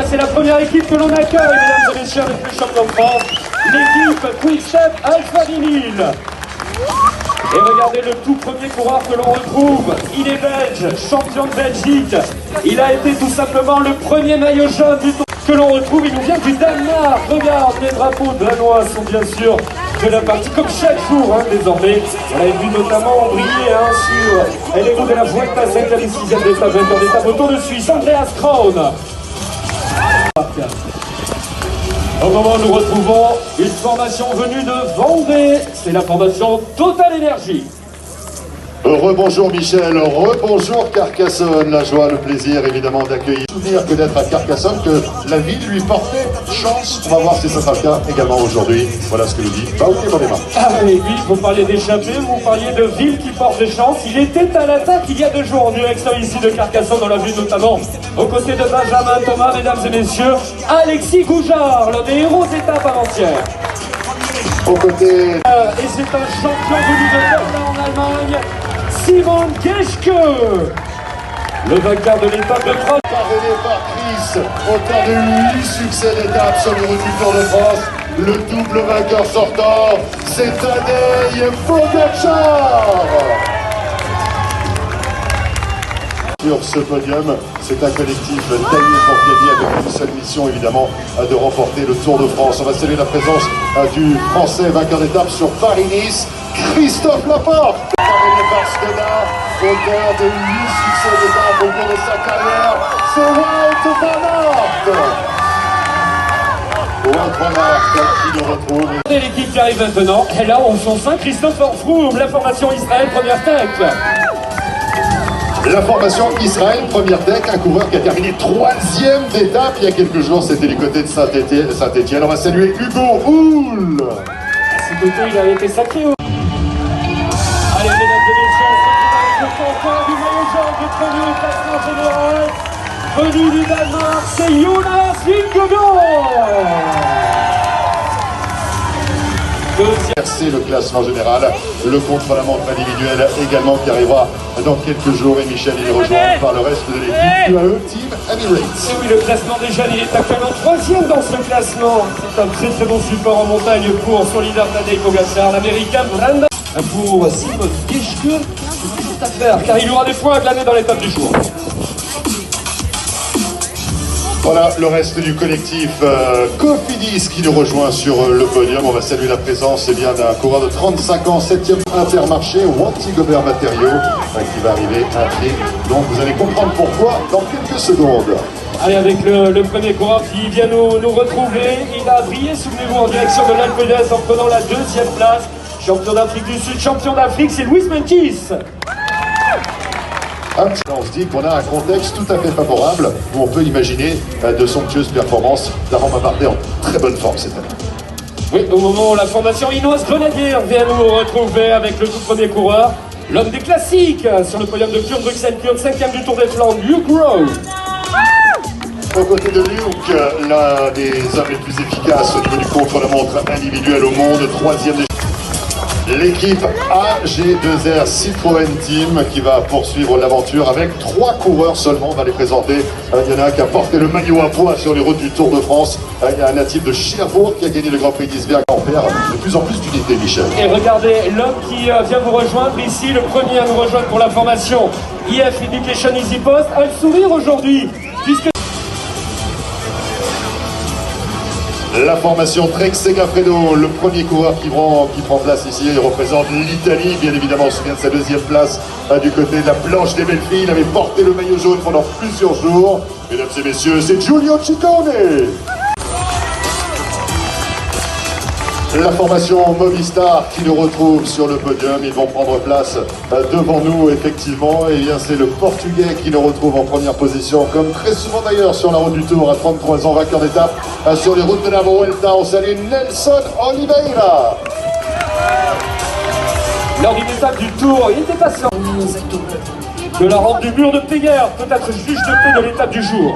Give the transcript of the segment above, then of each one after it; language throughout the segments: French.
c'est la première équipe que l'on accueille, mesdames et messieurs, avec le champion de France, l'équipe Quick-Step Alpha Vinyl. Et regardez le tout premier coureur que l'on retrouve, il est belge, champion de Belgique. Il a été tout simplement le premier maillot jaune du tour que l'on retrouve, il nous vient du Danemark. Regarde, les drapeaux danois sont bien sûr de la partie, comme chaque jour désormais. On l'avait vu notamment briller sur les roues de la Vuelta, 5e et 6e d'étape, vainqueur d'étape au Tour de Suisse, Andreas Krohn. Au moment où nous retrouvons une formation venue de Vendée, c'est la formation Total Energy. Rebonjour Michel, rebonjour Carcassonne, la joie, le plaisir évidemment d'accueillir. Souvenir que d'être à Carcassonne, que la ville lui portait chance. On va voir si ça sera le cas également aujourd'hui. Voilà ce que nous dit Bauke Mollema. Ah et oui, vous parliez d'échappée, vous parliez de ville qui porte des chances. Il était à l'attaque il y a 2 jours en direction ici de Carcassonne, on l'a vu notamment aux côtés de Benjamin Thomas, mesdames et messieurs, Alexis Goujard, l'un des héros d'étape avant-hier. Aux côtés... Et c'est un champion venu de Berlin en Allemagne, Simon Geschke, le vainqueur de l'étape de Cross. Parrainé par Chris, autant de 8 succès d'étape sur les routes du Tour de France. Le double vainqueur sortant, c'est Tadej Pogačar. Sur ce podium, c'est un collectif taillé pour gagner avec une seule mission évidemment de remporter le Tour de France. On va saluer la présence du Français vainqueur d'étape sur Paris-Nice, Christophe Laporte. Parrainé par Skoda, auteur de 8 succès d'étape au cours de sa carrière, c'est Wout van Aert. Wout van Aert qui nous retrouve. L'équipe qui arrive maintenant, et là on son sein, Christopher Froome, la formation Israël, première tech. La formation Israël, première tech, un coureur qui a terminé 3e d'étape il y a quelques jours, c'était du côté de Saint-Étienne. On va saluer Hugo Houle. À ce côté, il avait été sacré. Allez, mesdames et messieurs, c'est le champion du maillot jaune de premier au classement général. Venu du Danemark, c'est Jonas Vingegaard. C'est le classement général, le contre-la-montre individuel également qui arrivera dans quelques jours et Michel il est rejoint par le reste de l'équipe UAE Team Emirates. Et oui, le classement des jeunes, il est actuellement 3e dans ce classement. C'est un très très bon support en montagne pour son leader Tadej Pogačar, l'américain Brandon. Pour Simon Geschke, c'est juste à faire car il aura des points à glaner dans l'étape du jour. Voilà le reste du collectif Cofidis qui nous rejoint sur le podium. On va saluer la présence d'un coureur de 35 ans, 7e Intermarché, Wanty Gobert Matériaux, qui va arriver à pied. Donc vous allez comprendre pourquoi dans quelques secondes. Allez, avec le premier coureur qui vient nous retrouver, il a brillé, souvenez-vous, en direction de l'Alpe d'Huez en prenant la 2e place. Champion d'Afrique du Sud, champion d'Afrique, c'est Luis Meintjes. On se dit qu'on a un contexte tout à fait favorable où on peut imaginer de somptueuses performances d'Aroma Bardet en très bonne forme cette année. Oui, au moment où la formation Ineos Grenadier vient nous retrouver avec le tout premier coureur, l'homme des classiques sur le podium de Kurt Bruxelles, 5e du Tour des Flandres, Luke Rowe. Aux côtés de Luke, l'un des hommes les plus efficaces au niveau du contre-la-montre individuel au monde, 3e des... L'équipe AG2R Citroën Team qui va poursuivre l'aventure avec 3 coureurs seulement. On va les présenter. Il y en a un qui a porté le maillot à poids sur les routes du Tour de France. Il y a un natif de Cherbourg qui a gagné le Grand Prix d'Isberg en perd de plus en plus d'unité, Michel. Et regardez l'homme qui vient vous rejoindre ici, le premier à nous rejoindre pour la formation IF Education Easy Post, a le sourire aujourd'hui puisque... La formation Trek Segafredo, le premier coureur qui prend place ici, il représente l'Italie, bien évidemment, on se souvient de sa 2e place du côté de la planche des belles filles, il avait porté le maillot jaune pendant plusieurs jours. Mesdames et messieurs, c'est Giulio Ciccone. La formation Movistar qui nous retrouve sur le podium, ils vont prendre place devant nous effectivement, et bien c'est le Portugais qui nous retrouve en première position, comme très souvent d'ailleurs sur la route du Tour, à 33 ans, vainqueur d'étape sur les routes de la Vuelta. On salue Nelson Oliveira. Lors d'une étape du Tour, il était patient de la rampe du mur de Péguerre, peut-être juge de paix de l'étape du jour.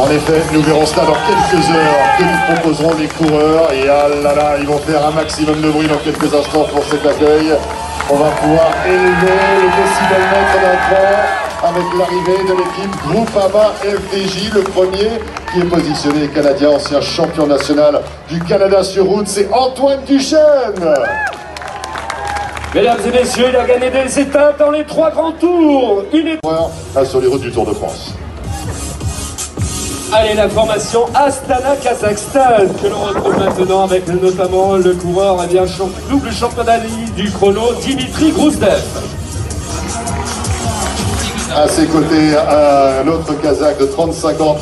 En effet, nous verrons cela dans quelques heures que nous proposerons les coureurs. Et ah là là, ils vont faire un maximum de bruit dans quelques instants pour cet accueil. On va pouvoir élever le décibelmètre d'un cran. avec l'arrivée de l'équipe Groupama FDJ, le premier qui est positionné canadien, ancien champion national du Canada sur route, c'est Antoine Duchesne. Mesdames et messieurs, il a gagné des étapes dans les 3 grands tours. Il est... Sur les routes du Tour de France. Allez, la formation Astana Kazakhstan, que l'on retrouve maintenant avec notamment le coureur, double champion d'Asie du chrono, Dimitri Grousdev. À ses côtés, un autre Kazakh de 35 ans,